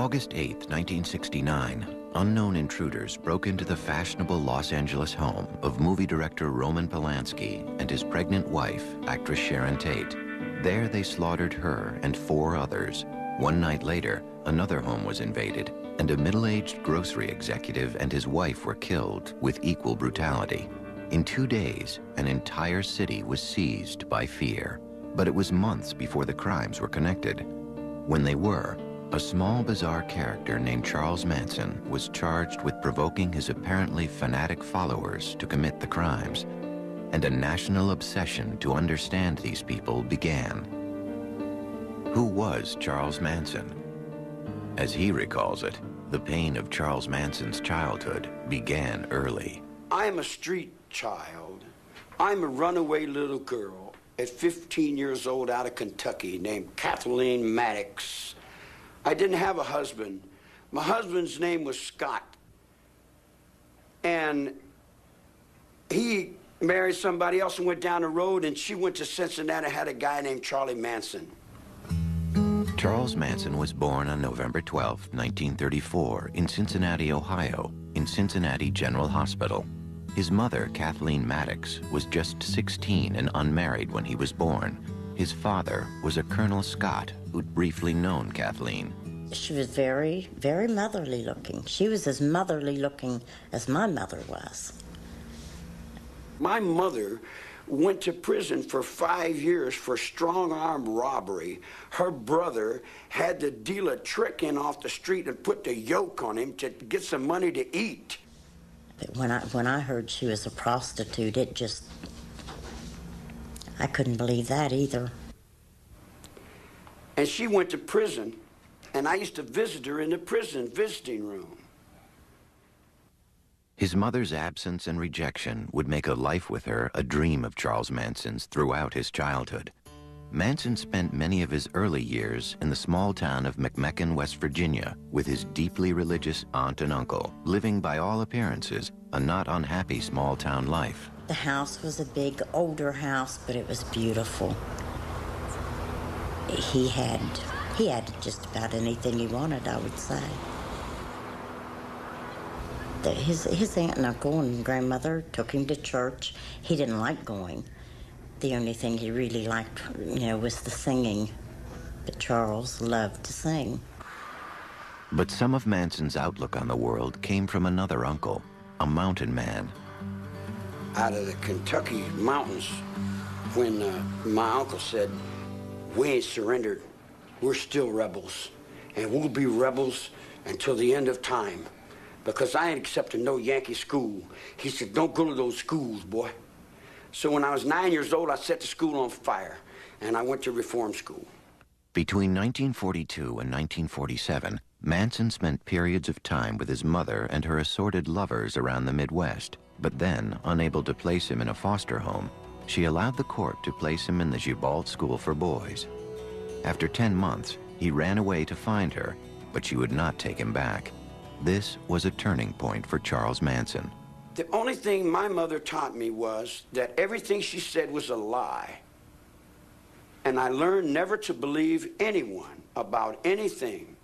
August 8, 1969, unknown intruders broke into the fashionable Los Angeles home of movie director Roman Polanski and his pregnant wife, actress Sharon Tate. There they slaughtered her and 4 others. One night later, another home was invaded, and a middle-aged grocery executive and his wife were killed with equal brutality. In 2 days, an entire city was seized by fear. But it was months before the crimes were connected. When they were, a small, bizarre character named Charles Manson was charged with provoking his apparently fanatic followers to commit the crimes, and a national obsession to understand these people began. Who was Charles Manson? As he recalls it, the pain of Charles Manson's childhood began early. I'm a street child. I'm a runaway little girl at 15 years old out of Kentucky named Kathleen Maddox. I didn't have a husband. My husband's name was Scott. And he married somebody else and went down the road, and she went to Cincinnati and had a guy named Charlie Manson. Charles Manson was born on November 12, 1934, in Cincinnati, Ohio, in Cincinnati General Hospital. His mother, Kathleen Maddox, was just 16 and unmarried when he was born. His father was a Colonel Scott who'd briefly known Kathleen. She was very, very motherly looking. She was as motherly looking as my mother was. My mother went to prison for 5 years for strong-arm robbery. Her brother had to deal a trick in off the street and put the yoke on him to get some money to eat. But when I heard she was a prostitute, it just, I couldn't believe that either. And she went to prison, and I used to visit her in the prison visiting room. His mother's absence and rejection would make a life with her a dream of Charles Manson's throughout his childhood. Manson spent many of his early years in the small town of McMecken, West Virginia, with his deeply religious aunt and uncle, living by all appearances a not unhappy small-town life. The house was a big, older house, but it was beautiful. He had just about anything he wanted, I would say. His aunt and uncle and grandmother took him to church. He didn't like going. The only thing he really liked, was the singing. But Charles loved to sing. But some of Manson's outlook on the world came from another uncle, a mountain man. Out of the Kentucky mountains, when my uncle said, "We ain't surrendered, we're still rebels, and we'll be rebels until the end of time, because I ain't accepting no Yankee school." He said, "Don't go to those schools, boy." So when I was 9 years old, I set the school on fire, and I went to reform school. Between 1942 and 1947, Manson spent periods of time with his mother and her assorted lovers around the Midwest. But then, unable to place him in a foster home, she allowed the court to place him in the Gibault School for Boys. After 10 months, he ran away to find her, but she would not take him back. This was a turning point for Charles Manson. The only thing my mother taught me was that everything she said was a lie. And I learned never to believe anyone about anything.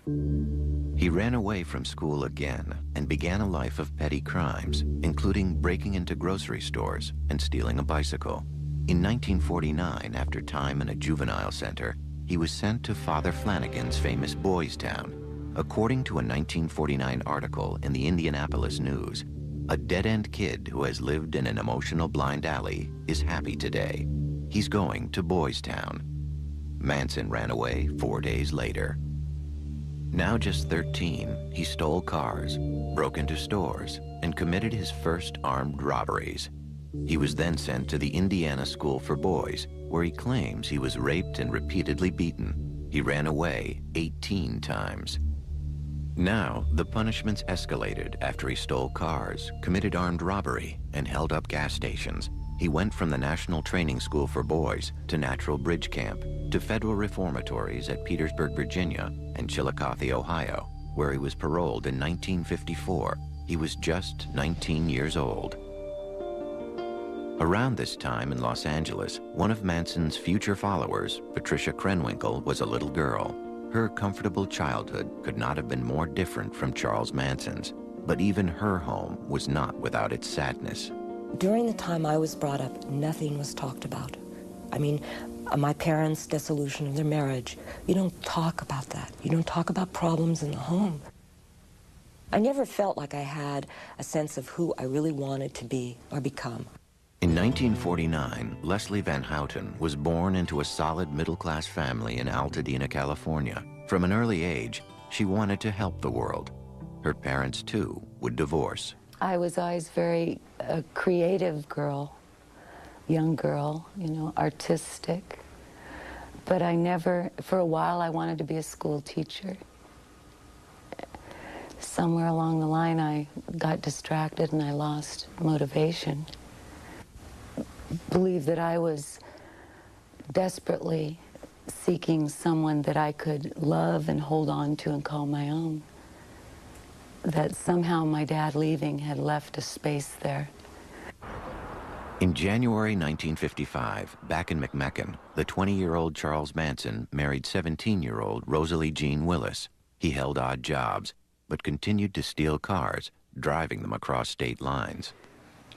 He ran away from school again and began a life of petty crimes, including breaking into grocery stores and stealing a bicycle. In 1949, after time in a juvenile center, he was sent to Father Flanagan's famous Boys Town. According to a 1949 article in the Indianapolis News, a dead-end kid who has lived in an emotional blind alley is happy today. He's going to Boys Town. Manson ran away 4 days later. Now just 13, he stole cars, broke into stores, and committed his first armed robberies. He was then sent to the Indiana School for Boys, where he claims he was raped and repeatedly beaten. He ran away 18 times. Now, the punishments escalated after he stole cars, committed armed robbery, and held up gas stations. He went from the National Training School for Boys to Natural Bridge Camp, to federal reformatories at Petersburg, Virginia, and Chillicothe, Ohio, where he was paroled in 1954. He was just 19 years old. Around this time in Los Angeles, one of Manson's future followers, Patricia Krenwinkel, was a little girl. Her comfortable childhood could not have been more different from Charles Manson's, but even her home was not without its sadness. During the time I was brought up, nothing was talked about. I mean, my parents' dissolution of their marriage, you don't talk about that. You don't talk about problems in the home. I never felt like I had a sense of who I really wanted to be or become. In 1949, Leslie Van Houten was born into a solid middle-class family in Altadena, California. From an early age, she wanted to help the world. Her parents, too, would divorce. I was always very creative girl, young girl, you know, artistic. But I never, for a while, I wanted to be a school teacher. Somewhere along the line, I got distracted and I lost motivation. Believe that I was desperately seeking someone that I could love and hold on to and call my own. That somehow my dad leaving had left a space there. In January 1955, back in McMecken, the 20-year-old Charles Manson married 17-year-old Rosalie Jean Willis. He held odd jobs, but continued to steal cars, driving them across state lines.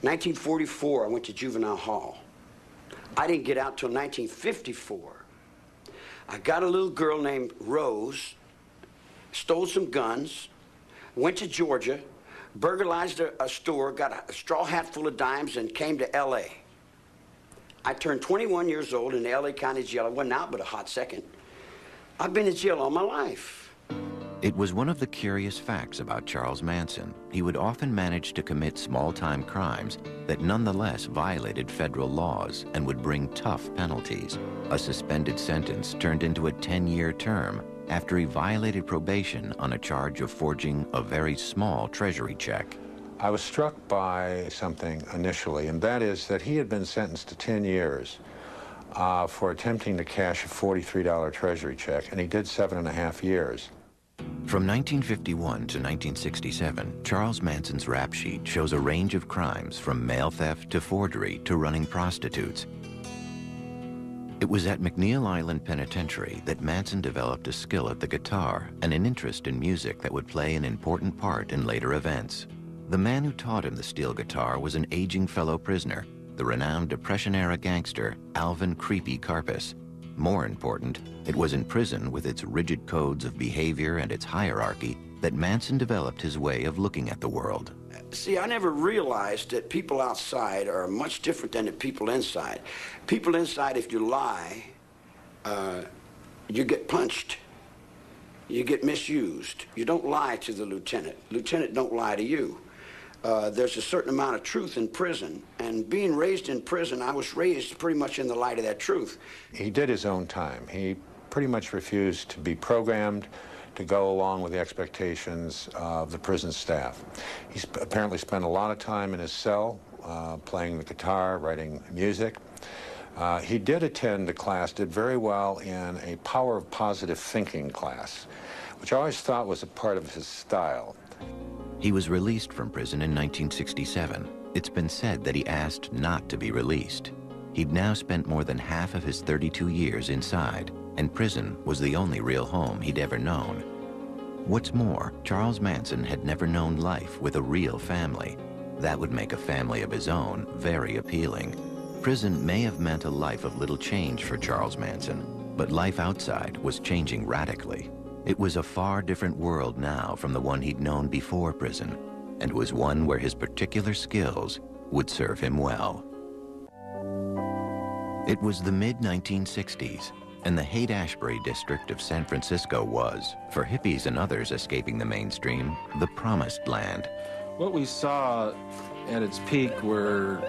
1944, I went to juvenile hall. I didn't get out till 1954. I got a little girl named Rose, stole some guns, went to Georgia, burglarized a store, got a straw hat full of dimes, and came to L.A. I turned 21 years old in the L.A. County Jail. I wasn't out but a hot second. I've been in jail all my life. It was one of the curious facts about Charles Manson. He would often manage to commit small-time crimes that nonetheless violated federal laws and would bring tough penalties. A suspended sentence turned into a 10-year term after he violated probation on a charge of forging a very small treasury check. I was struck by something initially, and that is that he had been sentenced to 10 years for attempting to cash a $43 treasury check, and he did 7.5 years. From 1951 to 1967, Charles Manson's rap sheet shows a range of crimes from mail theft to forgery to running prostitutes. It was at McNeil Island Penitentiary that Manson developed a skill at the guitar and an interest in music that would play an important part in later events. The man who taught him the steel guitar was an aging fellow prisoner, the renowned Depression-era gangster Alvin "Creepy" Karpis. More important, it was in prison with its rigid codes of behavior and its hierarchy that Manson developed his way of looking at the world. See, I never realized that people outside are much different than the people inside. People inside, if you lie, you get punched. You get misused. You don't lie to the lieutenant. Lieutenant don't lie to you. There's a certain amount of truth in prison, and being raised in prison, I was raised pretty much in the light of that truth. He did his own time. He pretty much refused to be programmed to go along with the expectations of the prison staff. He apparently spent a lot of time in his cell playing the guitar, writing music. He did attend a class, did very well in a power of positive thinking class, which I always thought was a part of his style. He was released from prison in 1967. It's been said that he asked not to be released. He'd now spent more than half of his 32 years inside, and prison was the only real home he'd ever known. What's more, Charles Manson had never known life with a real family. That would make a family of his own very appealing. Prison may have meant a life of little change for Charles Manson, but life outside was changing radically. It was a far different world now from the one he'd known before prison, and was one where his particular skills would serve him well. It was the mid-1960s, and the Haight-Ashbury district of San Francisco was, for hippies and others escaping the mainstream, the promised land. What we saw at its peak were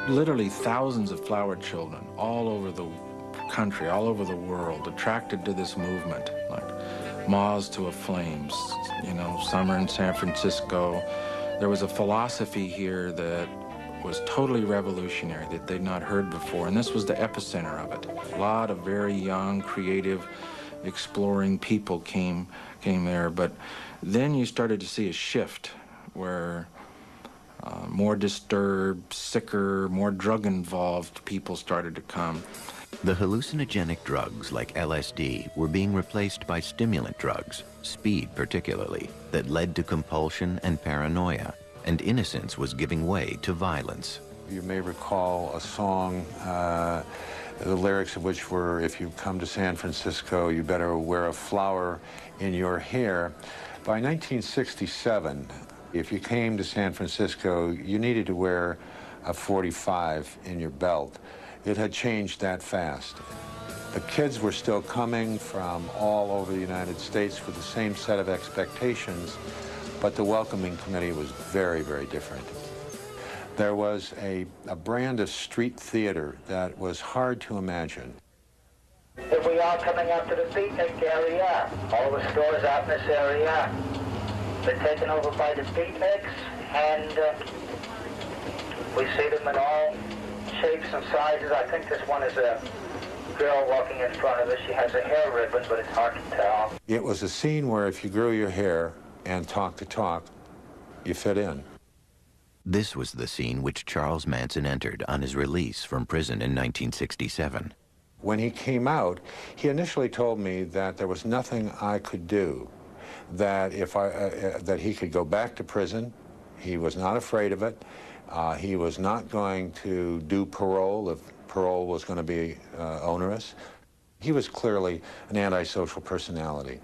literally thousands of flower children all over the country, all over the world, attracted to this movement, like moths to a flame. You know, summer in San Francisco. There was a philosophy here that was totally revolutionary that they'd not heard before, and this was the epicenter of it. A lot of very young, creative, exploring people came there, but then you started to see a shift where more disturbed, sicker, more drug-involved people started to come. The hallucinogenic drugs like LSD were being replaced by stimulant drugs, speed particularly, that led to compulsion and paranoia, and innocence was giving way to violence. You may recall a song, the lyrics of which were, if you come to San Francisco, you better wear a flower in your hair. By 1967, if you came to San Francisco, you needed to wear a .45 in your belt. It had changed that fast. The kids were still coming from all over the United States with the same set of expectations, but the welcoming committee was very, very different. There was a brand of street theater that was hard to imagine. If we are coming up to the beatnik area, all the stores out in this area, been taken over by the beatniks, and we see them in all shapes and sizes. I think this one is a girl walking in front of us. She has a hair ribbon, but it's hard to tell. It was a scene where if you grew your hair and talked the talk, you fit in. This was the scene which Charles Manson entered on his release from prison in 1967. When he came out, he initially told me that there was nothing I could do, that if that he could go back to prison. He was not afraid of it. He was not going to do parole if parole was going to be onerous. He was clearly an antisocial personality.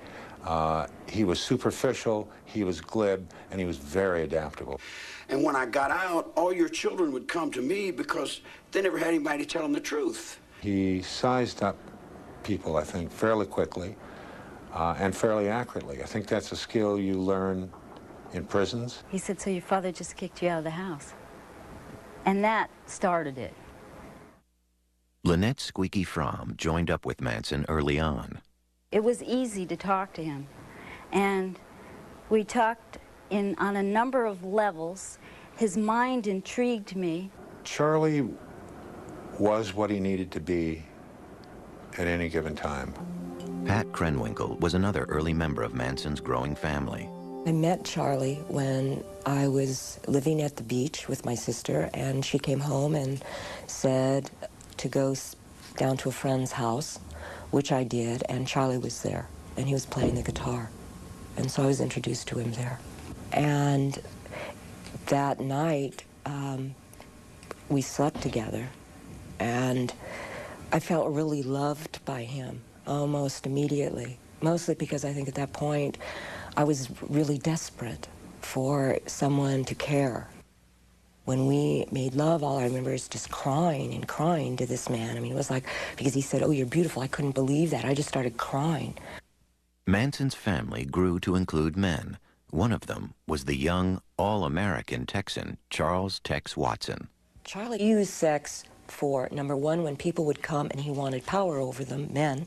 He was superficial, he was glib, and he was very adaptable. And when I got out, all your children would come to me because they never had anybody to tell them the truth. He sized up people, I think, fairly quickly and fairly accurately. I think that's a skill you learn in prisons. He said, so your father just kicked you out of the house. And that started it. Lynette Squeaky Fromm joined up with Manson early on. It was easy to talk to him. And we talked on a number of levels. His mind intrigued me. Charlie was what he needed to be at any given time. Pat Krenwinkel was another early member of Manson's growing family. I met Charlie when I was living at the beach with my sister, and she came home and said to go down to a friend's house, which I did, and Charlie was there, and he was playing the guitar. And so I was introduced to him there. And that night, we slept together, and I felt really loved by him almost immediately, mostly because I think at that point I was really desperate for someone to care. When we made love, all I remember is just crying and crying to this man. I mean, it was like, because he said, oh, you're beautiful. I couldn't believe that. I just started crying. Manson's family grew to include men. One of them was the young, all-American Texan, Charles Tex Watson. Charlie used sex for, number one, when people would come and he wanted power over them, men,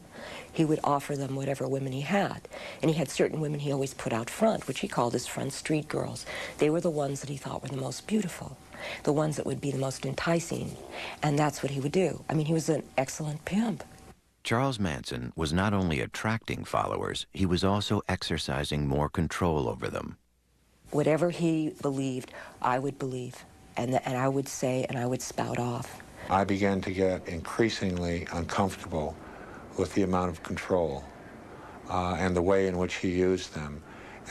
he would offer them whatever women he had. And he had certain women he always put out front, which he called his front street girls. They were the ones that he thought were the most beautiful, the ones that would be the most enticing. And that's what he would do. I mean, he was an excellent pimp. Charles Manson was not only attracting followers, he was also exercising more control over them. Whatever he believed, I would believe. And I would say, and I would spout off. I began to get increasingly uncomfortable with the amount of control and the way in which he used them.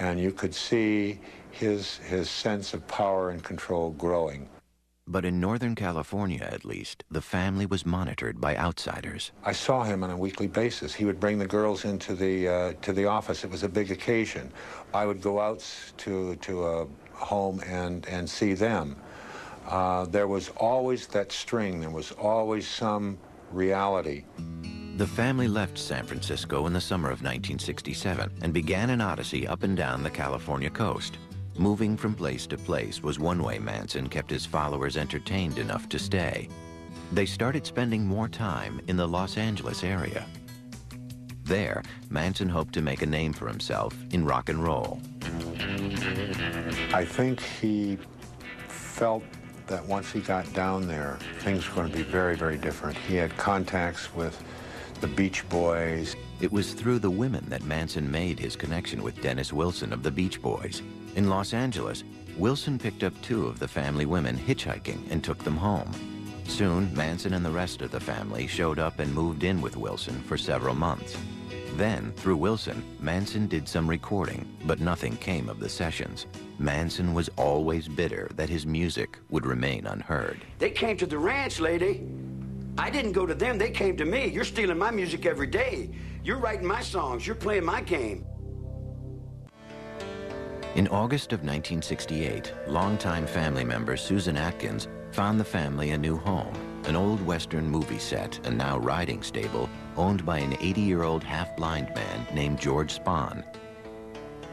And you could see his sense of power and control growing. But in Northern California, at least, the family was monitored by outsiders. I saw him on a weekly basis. He would bring the girls into the office. It was a big occasion. I would go out to a home and see them. There was always that string. There was always some reality. The family left San Francisco in the summer of 1967 and began an odyssey up and down the California coast. Moving from place to place was one way Manson kept his followers entertained enough to stay. They started spending more time in the Los Angeles area. There, Manson hoped to make a name for himself in rock and roll. I think he felt that once he got down there, things were going to be very, very different. He had contacts with the Beach Boys. It was through the women that Manson made his connection with Dennis Wilson of the Beach Boys. In Los Angeles, Wilson picked up two of the family women hitchhiking and took them home. Soon, Manson and the rest of the family showed up and moved in with Wilson for several months. Then, through Wilson, Manson did some recording, but nothing came of the sessions. Manson was always bitter that his music would remain unheard. They came to the ranch, lady. I didn't go to them, they came to me. You're stealing my music every day. You're writing my songs, you're playing my game. In August of 1968, longtime family member Susan Atkins found the family a new home, an old Western movie set and now riding stable owned by an 80-year-old half-blind man named George Spahn.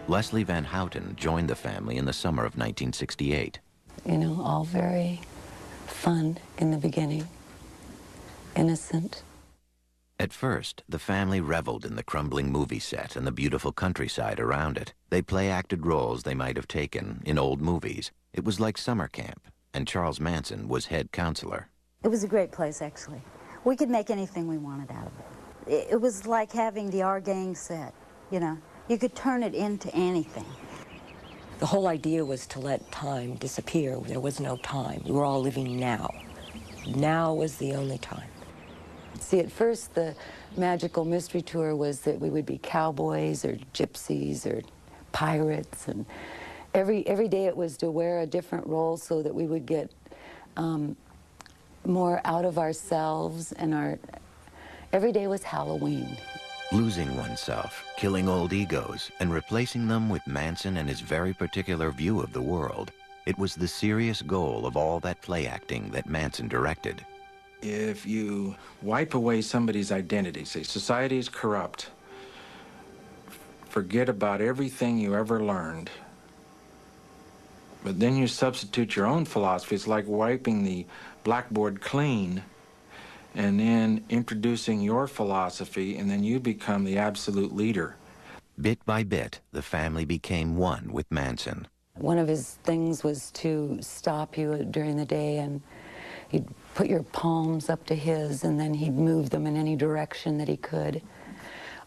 Leslie Van Houten joined the family in the summer of 1968. You know, all very fun in the beginning, innocent. At first, the family reveled in the crumbling movie set and the beautiful countryside around it. They play-acted roles they might have taken in old movies. It was like summer camp, and Charles Manson was head counselor. It was a great place, actually. We could make anything we wanted out of it. It was like having the Our Gang set, you know. You could turn it into anything. The whole idea was to let time disappear. There was no time. We were all living now. Now was the only time. See, at first, the magical mystery tour was that we would be cowboys or gypsies or pirates, and every day it was to wear a different role so that we would get more out of ourselves, and every day was Halloween. Losing oneself, killing old egos, and replacing them with Manson and his very particular view of the world. It was the serious goal of all that play acting that Manson directed. If you wipe away somebody's identity, say society is corrupt, forget about everything you ever learned, but then you substitute your own philosophy. It's like wiping the blackboard clean and then introducing your philosophy, and then you become the absolute leader. Bit by bit, the family became one with Manson. One of his things was to stop you during the day, and he'd put your palms up to his, and then he'd move them in any direction that he could.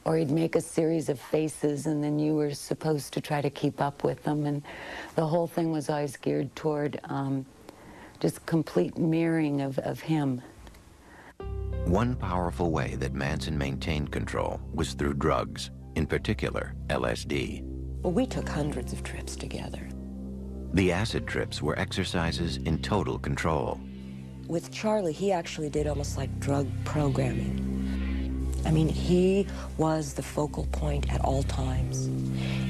Or he'd make a series of faces, and then you were supposed to try to keep up with them. And the whole thing was always geared toward just complete mirroring of him. One powerful way that Manson maintained control was through drugs, in particular LSD. Well, we took hundreds of trips together. The acid trips were exercises in total control. With Charlie, he actually did almost like drug programming. I mean, he was the focal point at all times.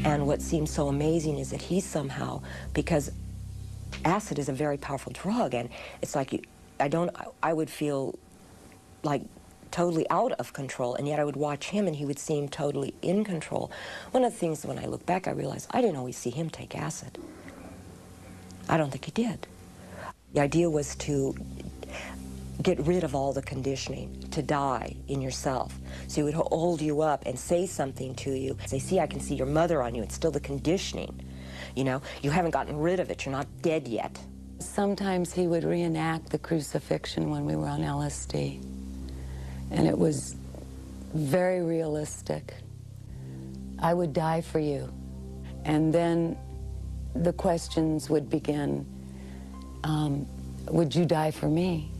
And what seems so amazing is that he somehow, because acid is a very powerful drug, and it's like, I would feel like totally out of control, and yet I would watch him and he would seem totally in control. One of the things, when I look back, I realized I didn't always see him take acid. I don't think he did. The idea was to get rid of all the conditioning, to die in yourself. So he would hold you up and say something to you. Say, see, I can see your mother on you. It's still the conditioning. You know, you haven't gotten rid of it. You're not dead yet. Sometimes he would reenact the crucifixion when we were on LSD. And it was very realistic. I would die for you. And then the questions would begin, would you die for me?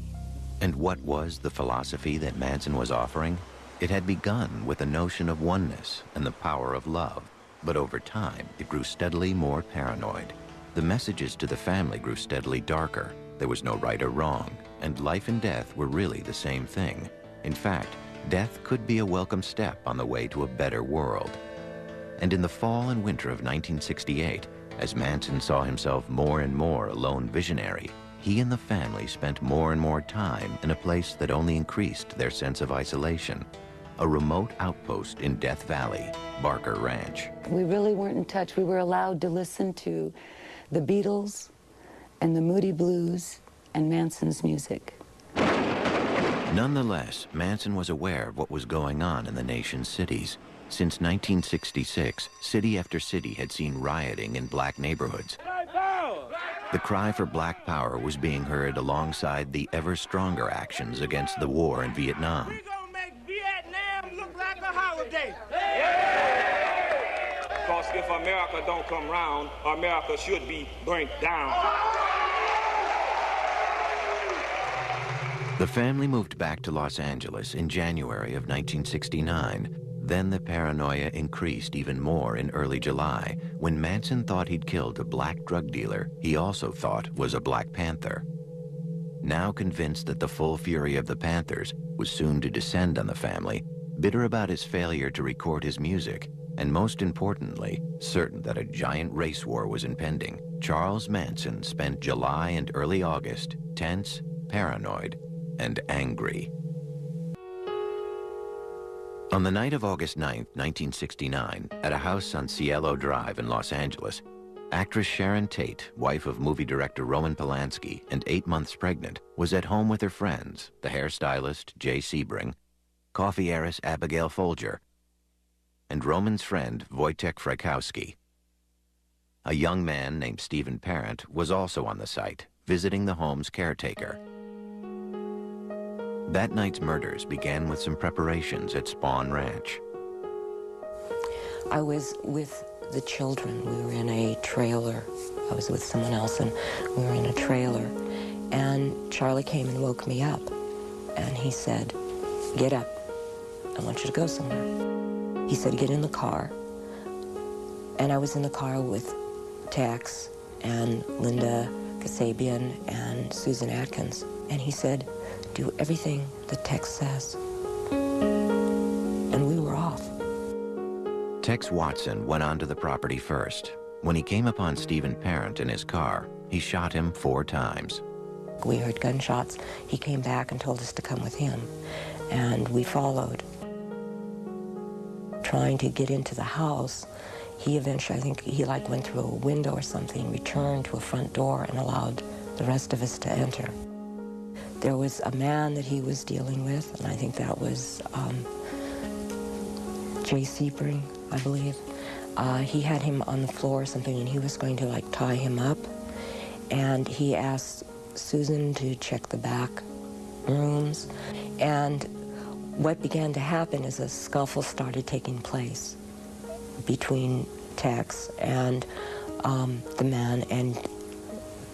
And what was the philosophy that Manson was offering? It had begun with a notion of oneness and the power of love, but over time, it grew steadily more paranoid. The messages to the family grew steadily darker. There was no right or wrong, and life and death were really the same thing. In fact, death could be a welcome step on the way to a better world. And in the fall and winter of 1968, as Manson saw himself more and more a lone visionary, he and the family spent more and more time in a place that only increased their sense of isolation, a remote outpost in Death Valley, Barker Ranch. We really weren't in touch. We were allowed to listen to the Beatles and the Moody Blues and Manson's music. Nonetheless, Manson was aware of what was going on in the nation's cities. Since 1966, city after city had seen rioting in black neighborhoods. The cry for black power was being heard alongside the ever stronger actions against the war in Vietnam. We're gonna make Vietnam look like a holiday. Because if America don't come round, America should be burnt down. The family moved back to Los Angeles in January of 1969. Then the paranoia increased even more in early July when Manson thought he'd killed a black drug dealer he also thought was a Black Panther. Now convinced that the full fury of the Panthers was soon to descend on the family, bitter about his failure to record his music, and most importantly, certain that a giant race war was impending, Charles Manson spent July and early August tense, paranoid, and angry. On the night of August 9, 1969, at a house on Cielo Drive in Los Angeles, actress Sharon Tate, wife of movie director Roman Polanski and 8 months pregnant, was at home with her friends, the hairstylist Jay Sebring, coffee heiress Abigail Folger, and Roman's friend Wojtek Frykowski. A young man named Stephen Parent was also on the site, visiting the home's caretaker. That night's murders began with some preparations at Spawn Ranch. I was with the children. We were in a trailer. I was with someone else, and we were in a trailer. And Charlie came and woke me up. And he said, "Get up. I want you to go somewhere." He said, "Get in the car." And I was in the car with Tex and Linda Kasabian and Susan Atkins. And he said, "Do everything that Tex says." And we were off. Tex Watson went onto the property first. When he came upon Stephen Parent in his car, he shot him 4 times. We heard gunshots. He came back and told us to come with him. And we followed. Trying to get into the house, he eventually, I think he went through a window or something, returned to a front door and allowed the rest of us to enter. There was a man that he was dealing with, and I think that was Jay Sebring, I believe. He had him on the floor or something, and he was going to tie him up. And he asked Susan to check the back rooms. And what began to happen is a scuffle started taking place between Tex and the man and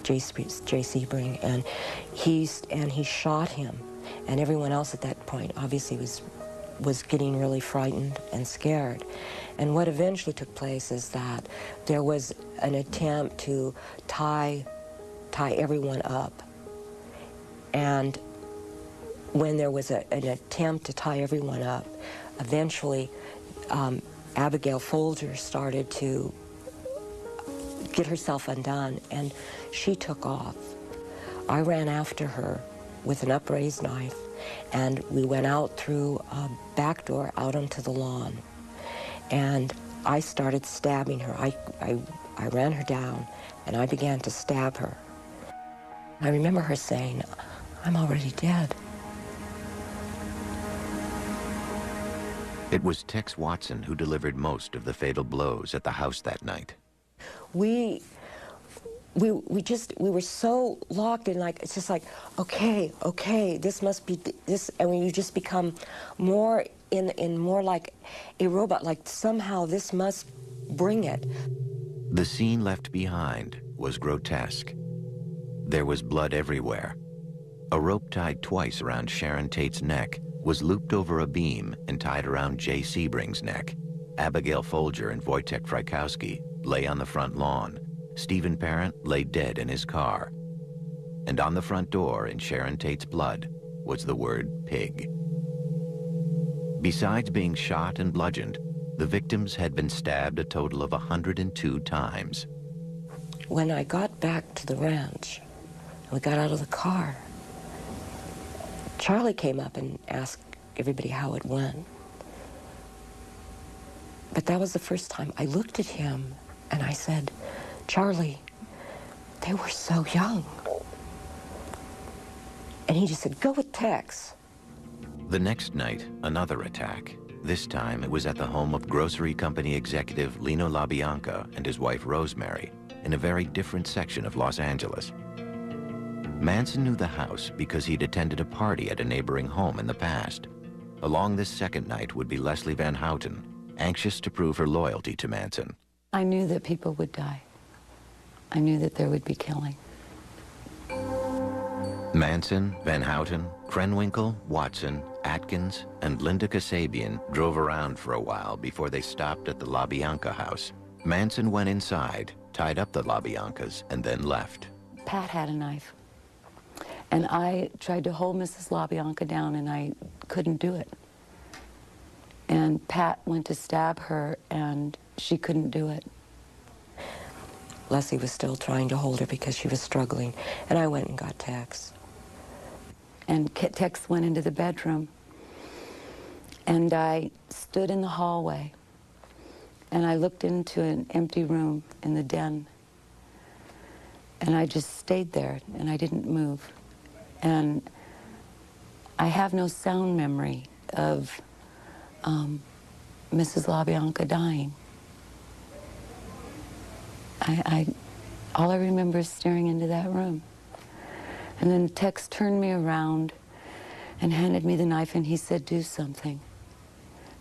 Jay Sebring, and he shot him. And everyone else at that point obviously was getting really frightened and scared. And what eventually took place is that there was an attempt to tie everyone up. And when there was an attempt to tie everyone up, eventually Abigail Folger started to get herself undone, and she took off. I ran after her with an upraised knife, and we went out through a back door out onto the lawn. And I started stabbing her. I ran her down, and I began to stab her. I remember her saying, "I'm already dead." It was Tex Watson who delivered most of the fatal blows at the house that night. We were so locked in, it's just okay, this must be this, and when you just become more in more like a robot, somehow this must bring it. The scene left behind was grotesque. There was blood everywhere. A rope tied twice around Sharon Tate's neck was looped over a beam and tied around Jay Sebring's neck. Abigail Folger and Wojtek Frykowski lay on the front lawn. Stephen Parent lay dead in his car. And on the front door in Sharon Tate's blood was the word pig. Besides being shot and bludgeoned, the victims had been stabbed a total of 102 times. When I got back to the ranch, we got out of the car, Charlie came up and asked everybody how it went. But that was the first time I looked at him and I said, "Charlie, they were so young." And he just said, "Go with Tex." The next night, another attack. This time, it was at the home of grocery company executive Lino LaBianca and his wife Rosemary in a very different section of Los Angeles. Manson knew the house because he'd attended a party at a neighboring home in the past. Along this second night would be Leslie Van Houten, anxious to prove her loyalty to Manson. I knew that people would die. I knew that there would be killing. Manson, Van Houten, Krenwinkel, Watson, Atkins, and Linda Kasabian drove around for a while before they stopped at the LaBianca house. Manson went inside, tied up the LaBiancas, and then left. Pat had a knife, and I tried to hold Mrs. LaBianca down, and I couldn't do it. And Pat went to stab her, and she couldn't do it. Leslie was still trying to hold her because she was struggling, and I went and got Tex. And Tex went into the bedroom, and I stood in the hallway, and I looked into an empty room in the den, and I just stayed there, and I didn't move. And I have no sound memory of Mrs. LaBianca dying. All I remember is staring into that room. And then Tex turned me around and handed me the knife, and he said, do something.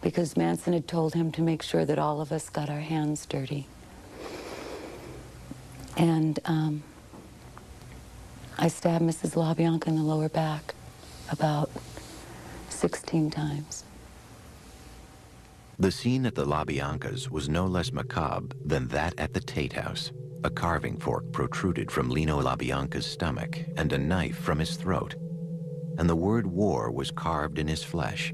Because Manson had told him to make sure that all of us got our hands dirty. And I stabbed Mrs. LaBianca in the lower back about 16 times. The scene at the LaBiancas was no less macabre than that at the Tate house. A carving fork protruded from Lino LaBianca's stomach and a knife from his throat. And the word war was carved in his flesh.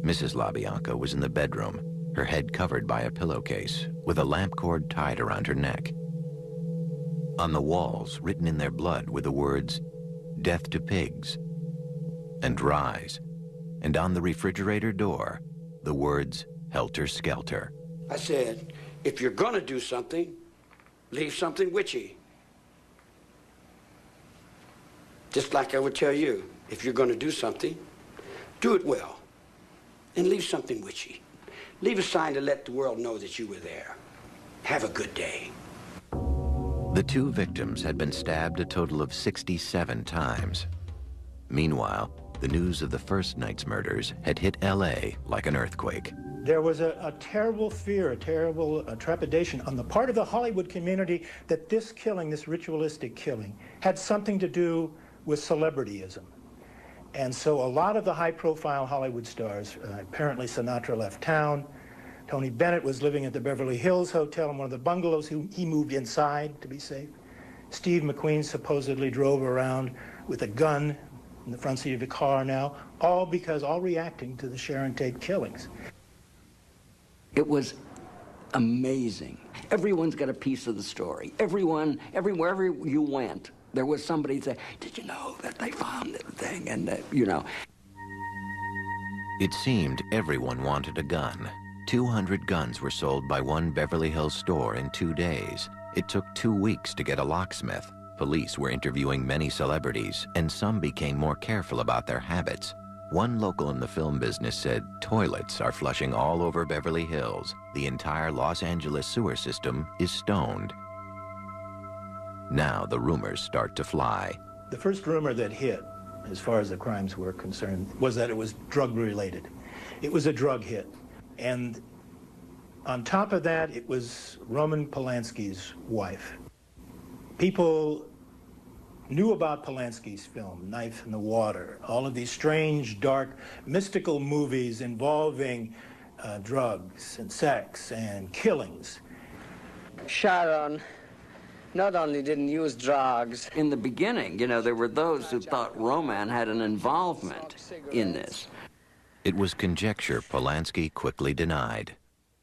Mrs. LaBianca was in the bedroom, her head covered by a pillowcase, with a lamp cord tied around her neck. On the walls, written in their blood, were the words, "Death to pigs," and "Rise." And on the refrigerator door, the words, "Helter Skelter." I said, if you're gonna do something, leave something witchy. Just like I would tell you, if you're gonna do something, do it well. And leave something witchy. Leave a sign to let the world know that you were there. Have a good day. The two victims had been stabbed a total of 67 times. Meanwhile, the news of the first night's murders had hit LA like an earthquake. There was a terrible fear, a terrible trepidation on the part of the Hollywood community that this killing, this ritualistic killing, had something to do with celebrityism. And so a lot of the high-profile Hollywood stars, apparently Sinatra left town. Tony Bennett was living at the Beverly Hills Hotel in one of the bungalows. He moved inside to be safe. Steve McQueen supposedly drove around with a gun in the front seat of a car now, all reacting to the Sharon Tate killings. It was amazing. Everyone's got a piece of the story. Wherever you went, there was somebody say, did you know that they found that thing? And, you know. It seemed everyone wanted a gun. 200 guns were sold by one Beverly Hills store in 2 days. It took 2 weeks to get a locksmith. Police were interviewing many celebrities, and some became more careful about their habits. One local in the film business said toilets are flushing all over Beverly Hills. The entire Los Angeles sewer system is stoned. Now the rumors start to fly. The first rumor that hit, as far as the crimes were concerned, was that it was drug-related. It was a drug hit. And on top of that, it was Roman Polanski's wife. People knew about Polanski's film, Knife in the Water, all of these strange, dark, mystical movies involving drugs and sex and killings. Sharon not only didn't use drugs. In the beginning, you know, there were those who thought Roman had an involvement in this. It was conjecture Polanski quickly denied.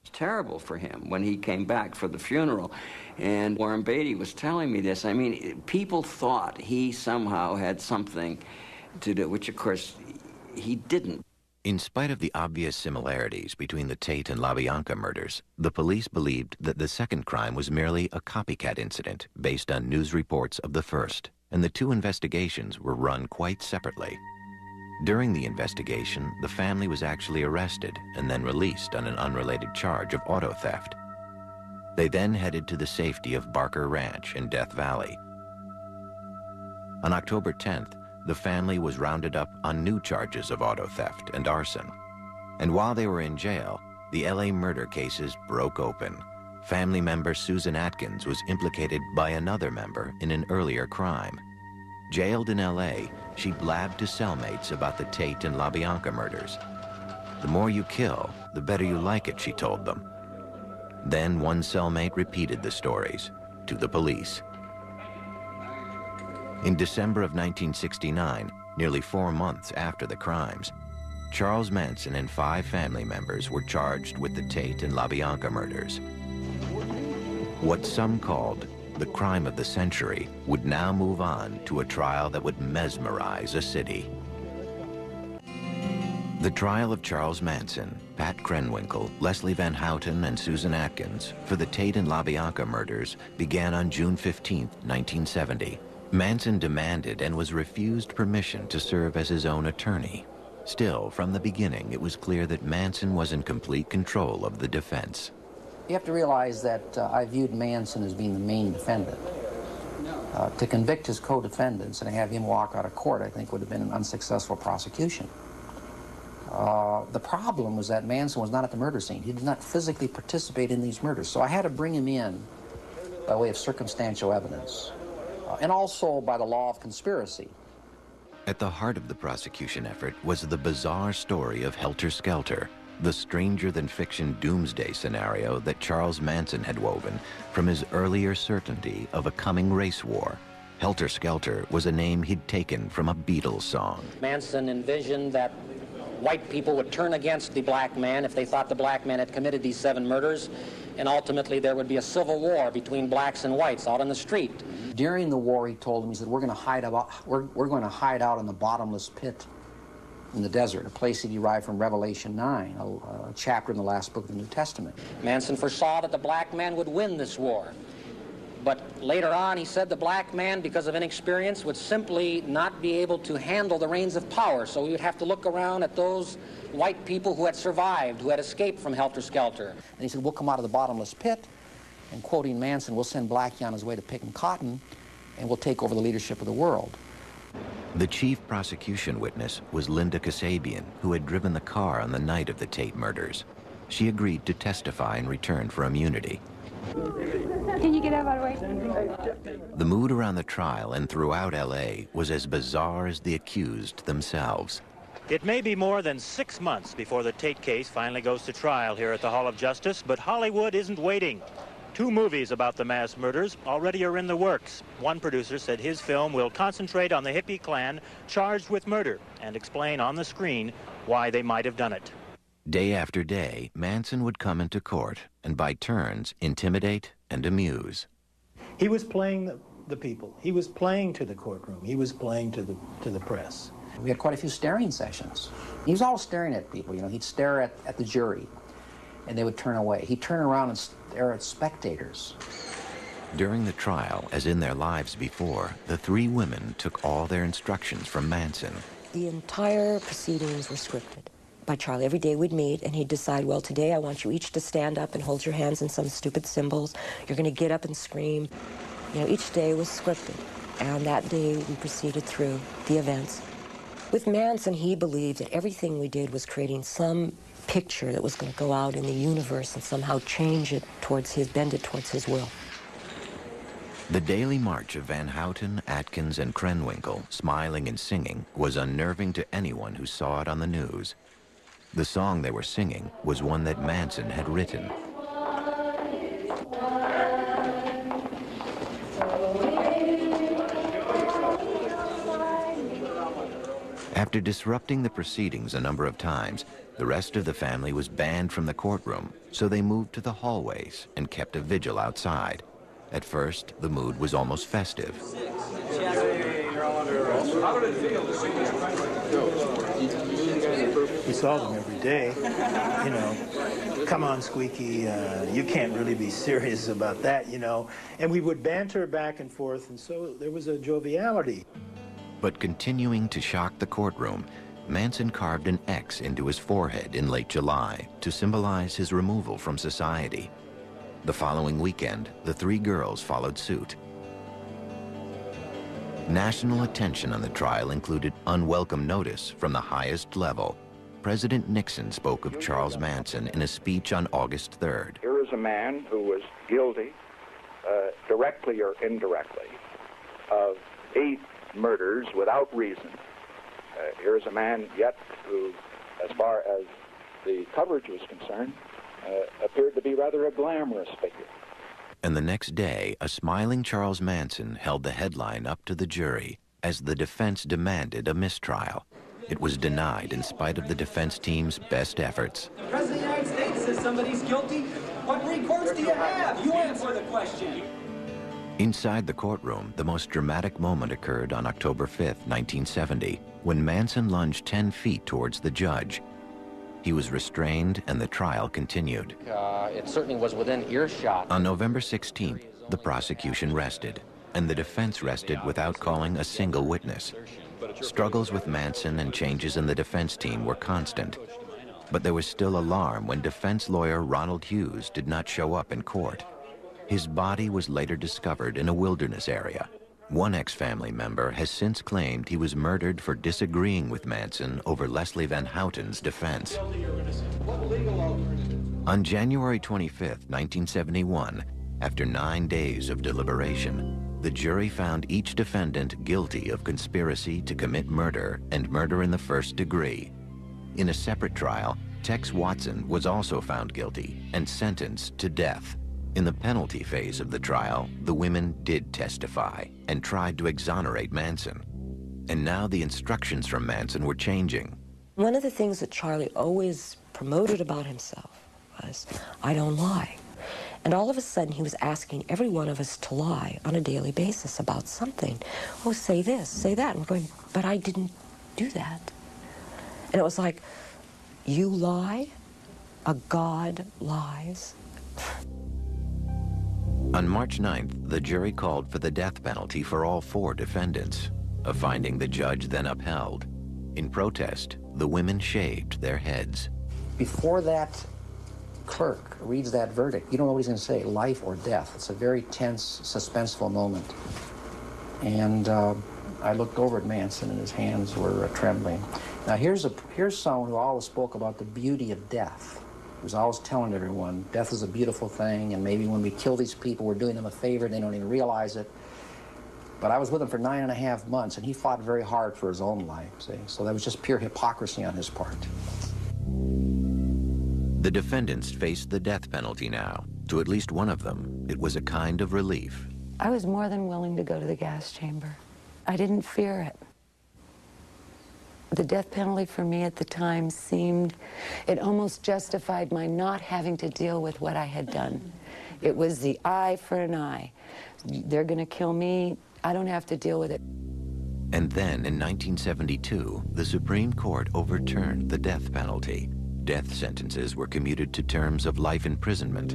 It's terrible for him when he came back for the funeral. And Warren Beatty was telling me this. I mean, people thought he somehow had something to do, which, of course, he didn't. In spite of the obvious similarities between the Tate and LaBianca murders, the police believed that the second crime was merely a copycat incident based on news reports of the first, and the two investigations were run quite separately. During the investigation, the family was actually arrested and then released on an unrelated charge of auto theft. They then headed to the safety of Barker Ranch in Death Valley. On October 10th, the family was rounded up on new charges of auto theft and arson. And while they were in jail, the LA murder cases broke open. Family member Susan Atkins was implicated by another member in an earlier crime. Jailed in L.A., she blabbed to cellmates about the Tate and LaBianca murders. The more you kill, the better you like it, she told them. Then one cellmate repeated the stories to the police. In December of 1969, nearly 4 months after the crimes, Charles Manson and 5 family members were charged with the Tate and LaBianca murders. What some called the crime of the century would now move on to a trial that would mesmerize a city. The trial of Charles Manson, Pat Krenwinkel, Leslie Van Houten, and Susan Atkins for the Tate and LaBianca murders began on June 15, 1970. Manson demanded and was refused permission to serve as his own attorney. Still, from the beginning, it was clear that Manson was in complete control of the defense. You have to realize that I viewed Manson as being the main defendant. To convict his co-defendants and have him walk out of court, I think, would have been an unsuccessful prosecution. The problem was that Manson was not at the murder scene. He did not physically participate in these murders, so I had to bring him in by way of circumstantial evidence, and also by the law of conspiracy. At the heart of the prosecution effort was the bizarre story of Helter Skelter, the stranger-than-fiction doomsday scenario that Charles Manson had woven from his earlier certainty of a coming race war. Helter Skelter was a name he'd taken from a Beatles song. Manson envisioned that white people would turn against the black man if they thought the black man had committed these 7 murders, and ultimately there would be a civil war between blacks and whites out on the street. During the war, he told them, he said, we're going to hide out in the bottomless pit in the desert, a place he derived from Revelation 9, a chapter in the last book of the New Testament. Manson foresaw that the black man would win this war. But later on, he said the black man, because of inexperience, would simply not be able to handle the reins of power. So we would have to look around at those white people who had survived, who had escaped from Helter Skelter. And he said, we'll come out of the bottomless pit, and quoting Manson, we'll send Blackie on his way to picking cotton, and we'll take over the leadership of the world. The chief prosecution witness was Linda Kasabian, who had driven the car on the night of the Tate murders. She agreed to testify in return for immunity. Can you get out of the way? The mood around the trial and throughout L.A. was as bizarre as the accused themselves. It may be more than 6 months before the Tate case finally goes to trial here at the Hall of Justice, but Hollywood isn't waiting. 2 movies about the mass murders already are in the works. One producer said his film will concentrate on the hippie clan charged with murder and explain on the screen why they might have done it. Day after day, Manson would come into court and by turns intimidate and amuse. He was playing the people. He was playing to the courtroom. He was playing to the press. We had quite a few staring sessions. He was always staring at people, you know. He'd stare at the jury, and they would turn away. He'd turn around and stare at spectators. During the trial, as in their lives before, the 3 women took all their instructions from Manson. The entire proceedings were scripted by Charlie. Every day we'd meet, and he'd decide, well, today I want you each to stand up and hold your hands in some stupid symbols. You're going to get up and scream. You know, each day was scripted, and that day we proceeded through the events. With Manson, he believed that everything we did was creating some picture that was going to go out in the universe and somehow change it towards his, bend it towards his will. The daily march of Van Houten, Atkins, and Krenwinkel, smiling and singing, was unnerving to anyone who saw it on the news. The song they were singing was one that Manson had written. After disrupting the proceedings a number of times, the rest of the family was banned from the courtroom, so they moved to the hallways and kept a vigil outside. At first, the mood was almost festive. We saw them every day. You know, come on, Squeaky, you can't really be serious about that, you know. And we would banter back and forth, and so there was a joviality. But continuing to shock the courtroom, Manson carved an X into his forehead in late July to symbolize his removal from society. The following weekend, the 3 girls followed suit. National attention on the trial included unwelcome notice from the highest level. President Nixon spoke of Charles Manson in a speech on August 3rd. Here is a man who was guilty, directly or indirectly, of 8 murders without reason. Here is a man yet who, as far as the coverage was concerned, appeared to be rather a glamorous figure. And the next day, a smiling Charles Manson held the headline up to the jury as the defense demanded a mistrial. It was denied in spite of the defense team's best efforts. The President of the United States says somebody's guilty. What recourse do you have? You answer the question. Inside the courtroom, the most dramatic moment occurred on October 5th, 1970, when Manson lunged 10 feet towards the judge. He was restrained and the trial continued. It certainly was within earshot. On November 16th, the prosecution rested, and the defense rested without calling a single witness. Struggles with Manson and changes in the defense team were constant, but there was still alarm when defense lawyer Ronald Hughes did not show up in court. His body was later discovered in a wilderness area. One ex-family member has since claimed he was murdered for disagreeing with Manson over Leslie Van Houten's defense. On January 25th, 1971, after 9 days of deliberation, the jury found each defendant guilty of conspiracy to commit murder and murder in the first degree. In a separate trial, Tex Watson was also found guilty and sentenced to death. In the penalty phase of the trial, the women did testify and tried to exonerate Manson. And now the instructions from Manson were changing. One of the things that Charlie always promoted about himself was, I don't lie. And all of a sudden, he was asking every one of us to lie on a daily basis about something. Oh, say this, say that. And we're going, but I didn't do that. And it was like, you lie, a God lies. On March 9th, the jury called for the death penalty for all 4 defendants, a finding the judge then upheld. In protest, the women shaved their heads. Before that clerk reads that verdict, you don't know what he's going to say, life or death. It's a very tense, suspenseful moment. And I looked over at Manson, and his hands were trembling. Now, here's someone who always spoke about the beauty of death. He was always telling everyone, death is a beautiful thing, and maybe when we kill these people, we're doing them a favor, and they don't even realize it. But I was with him for 9.5 months, and he fought very hard for his own life, see? So that was just pure hypocrisy on his part. The defendants faced the death penalty now. To at least one of them, it was a kind of relief. I was more than willing to go to the gas chamber. I didn't fear it. The death penalty for me at the time seemed, it almost justified my not having to deal with what I had done. It was the eye for an eye. They're going to kill me. I don't have to deal with it. And then in 1972, the Supreme Court overturned the death penalty. Death sentences were commuted to terms of life imprisonment.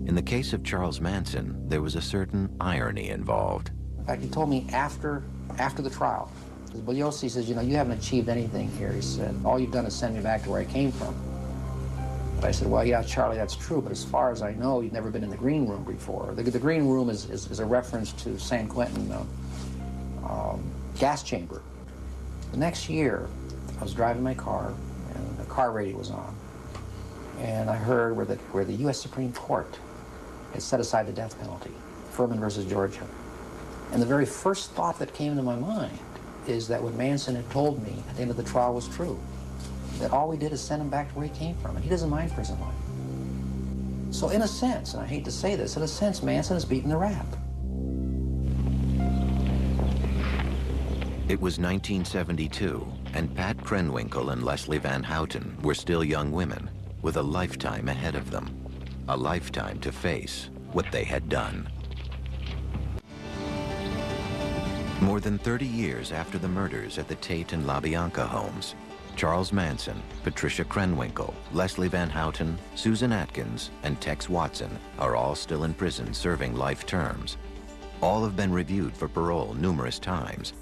In the case of Charles Manson, there was a certain irony involved. In fact, he told me after the trial, because Yossi says, you know, you haven't achieved anything here. He said, all you've done is send me back to where I came from. But I said, well, yeah, Charlie, that's true, but as far as I know, you've never been in the green room before. The green room is a reference to San Quentin gas chamber. The next year, I was driving my car, and the car radio was on. And I heard where the U.S. Supreme Court had set aside the death penalty, Furman versus Georgia. And the very first thought that came into my mind is that what Manson had told me at the end of the trial was true. That all we did is send him back to where he came from, and he doesn't mind prison life. So in a sense, and I hate to say this, in a sense, Manson has beaten the rap. It was 1972, and Pat Krenwinkel and Leslie Van Houten were still young women with a lifetime ahead of them, a lifetime to face what they had done. More than 30 years after the murders at the Tate and LaBianca homes, Charles Manson, Patricia Krenwinkel, Leslie Van Houten, Susan Atkins, and Tex Watson are all still in prison serving life terms. All have been reviewed for parole numerous times,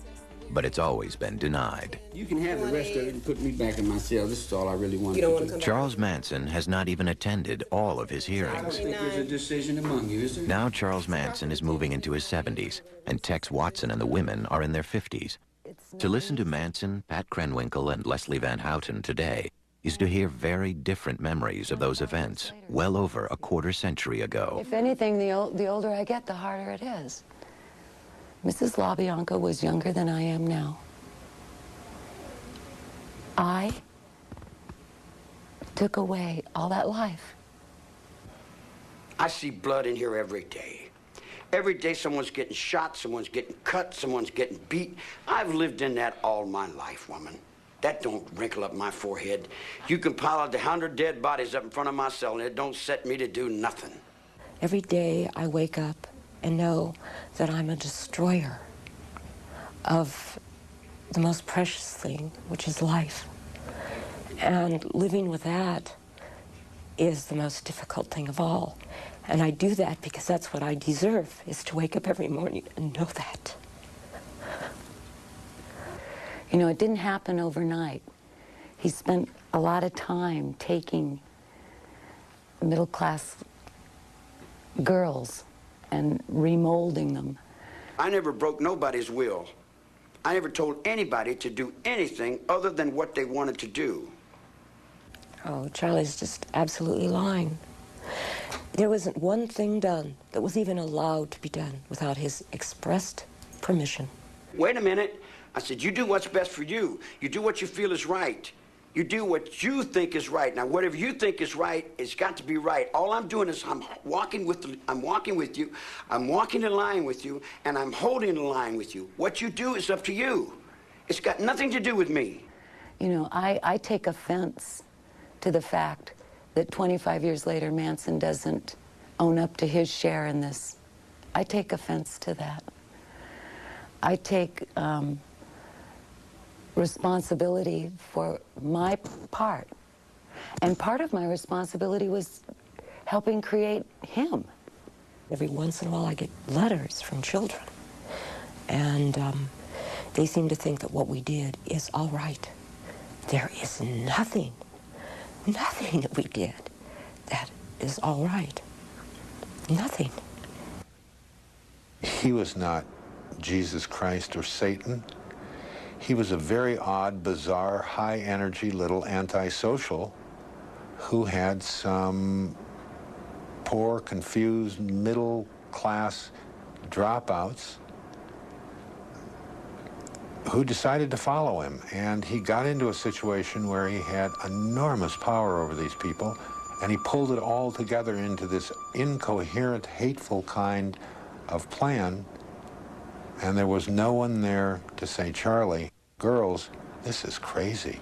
but it's always been denied. You can have the rest of it and put me back in my cell. This is all I really want to do. Charles Manson has not even attended all of his hearings. I don't think there's a decision among you, is there? Now Charles Manson is moving into his 70s, and Tex Watson and the women are in their 50s. To listen to Manson, Pat Krenwinkel, and Leslie Van Houten today is to hear very different memories of those events well over a quarter-century ago. If anything, the older I get, the harder it is. Mrs. LaBianca was younger than I am now. I took away all that life. I see blood in here every day. Every day someone's getting shot, someone's getting cut, someone's getting beat. I've lived in that all my life, woman. That don't wrinkle up my forehead. You can pile out 100 dead bodies up in front of my cell, and it don't set me to do nothing. Every day I wake up and know that I'm a destroyer of the most precious thing, which is life. And living with that is the most difficult thing of all. And I do that because that's what I deserve, is to wake up every morning and know that. You know, it didn't happen overnight. He spent a lot of time taking middle-class girls and remolding them. I never broke nobody's will. I never told anybody to do anything other than what they wanted to do. Oh, Charlie's just absolutely lying. There wasn't one thing done that was even allowed to be done without his expressed permission. Wait a minute. I said, you do what's best for you. You do what you feel is right. You do what you think is right. Now, whatever you think is right, it's got to be right. All I'm doing is I'm walking with you, I'm walking the line with you, and I'm holding the line with you. What you do is up to you. It's got nothing to do with me. You know, I take offense to the fact that 25 years later, Manson doesn't own up to his share in this. I take offense to that. I take responsibility for my part. And part of my responsibility was helping create him. Every once in a while I get letters from children, and they seem to think that what we did is all right. There is nothing that we did that is all right. Nothing. He was not Jesus Christ or Satan. He was a very odd, bizarre, high-energy little antisocial who had some poor, confused, middle-class dropouts who decided to follow him. And he got into a situation where he had enormous power over these people, and he pulled it all together into this incoherent, hateful kind of plan. And there was no one there to say, Charlie, girls, this is crazy.